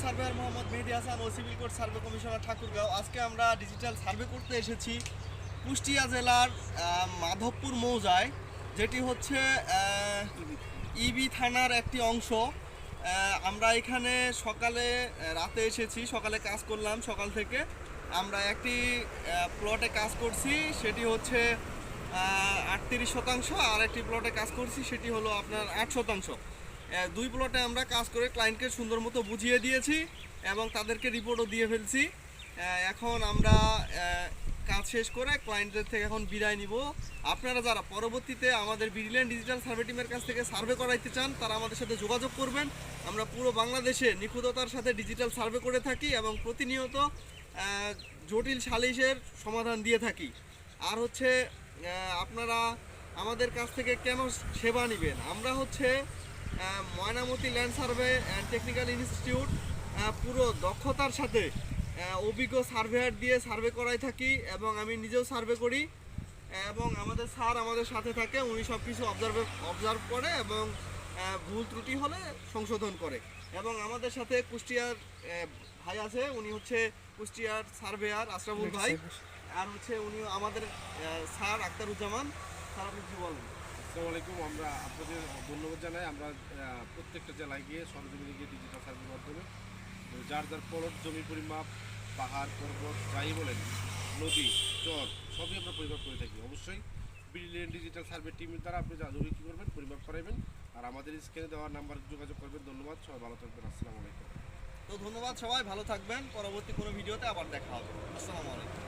Surveyor Mohammad Mehedi Hasan ও civil court survey commissioner Thakurgaon. আজকে আমরা ডিজিটাল সার্ভে করতে এসেছি কুষ্টিয়া জেলার মাধবপুর মৌজায়, যেটি হচ্ছে ইবি থানার একটি অংশ। আমরা এখানে সকালে রাতে এসেছি, সকালে কাজ করলাম। সকাল থেকে আমরা একটি প্লটে কাজ করছি, সেটি হচ্ছে 38%, আর একটি প্লটে কাজ করছি সেটি হলো আপনার 8%। দুই প্লটে আমরা কাজ করে ক্লায়েন্টকে সুন্দর মতো বুঝিয়ে দিয়েছি এবং তাদেরকে রিপোর্টও দিয়ে ফেলছি। এখন আমরা কাজ শেষ করে ক্লায়েন্টের থেকে এখন বিদায় নিব। আপনারা যারা পরবর্তীতে আমাদের ব্রিলিয়ান্ট ডিজিটাল সার্ভে টিমের কাছ থেকে সার্ভে করাইতে চান, তারা আমাদের সাথে যোগাযোগ করবেন। আমরা পুরো বাংলাদেশে নিখুঁততার সাথে ডিজিটাল সার্ভে করে থাকি এবং প্রতিনিয়ত জটিল সালিশের সমাধান দিয়ে থাকি। আর হচ্ছে আপনারা আমাদের কাছ থেকে কেন সেবা নেবেন, আমরা হচ্ছে Mainamati land survey and technical institute পুরো দক্ষতার সাথে অভিজ্ঞ সার্ভেয়ার দিয়ে সার্ভে করাই থাকি এবং আমি নিজেও সার্ভে করি এবং আমাদের স্যার আমাদের সাথে থাকে। উনি সব কিছু অবজার্ভ করে এবং ভুল ত্রুটি হলে সংশোধন করে। এবং আমাদের সাথে কুষ্টিয়ার ভাই আছে, উনি হচ্ছে কুষ্টিয়ার সার্ভেয়ার আশরাফুল ভাই, আর হচ্ছে উনি আমাদের স্যার আক্তারুজ্জামান। স্যার, আপনি কী বলেন? আসসালামু আলাইকুম। আমরা আপনাদের ধন্যবাদ জানাই। আমরা প্রত্যেকটা জেলায় গিয়ে সরজমিনে গিয়ে ডিজিটাল সার্ভের মাধ্যমে যার যার প্লট, জমি পরিমাপ, পাহাড় পর্বত যাই বলেন, নদী চর সবই আমরা পরিমাপ করে থাকি। অবশ্যই ব্রিলিয়ান্ট ডিজিটাল সার্ভে টিমের দ্বারা আপনি জমি কী করবেন, পরিমাপ করাবেন আর আমাদের স্ক্রিনে দেওয়ার নাম্বার যোগাযোগ করবেন। ধন্যবাদ, সবাই ভালো থাকবেন। আসসালামু আলাইকুম। তো ধন্যবাদ, সবাই ভালো থাকবেন। পরবর্তী কোনো ভিডিওতে আবার দেখা হবে। আসসালামু আলাইকুম।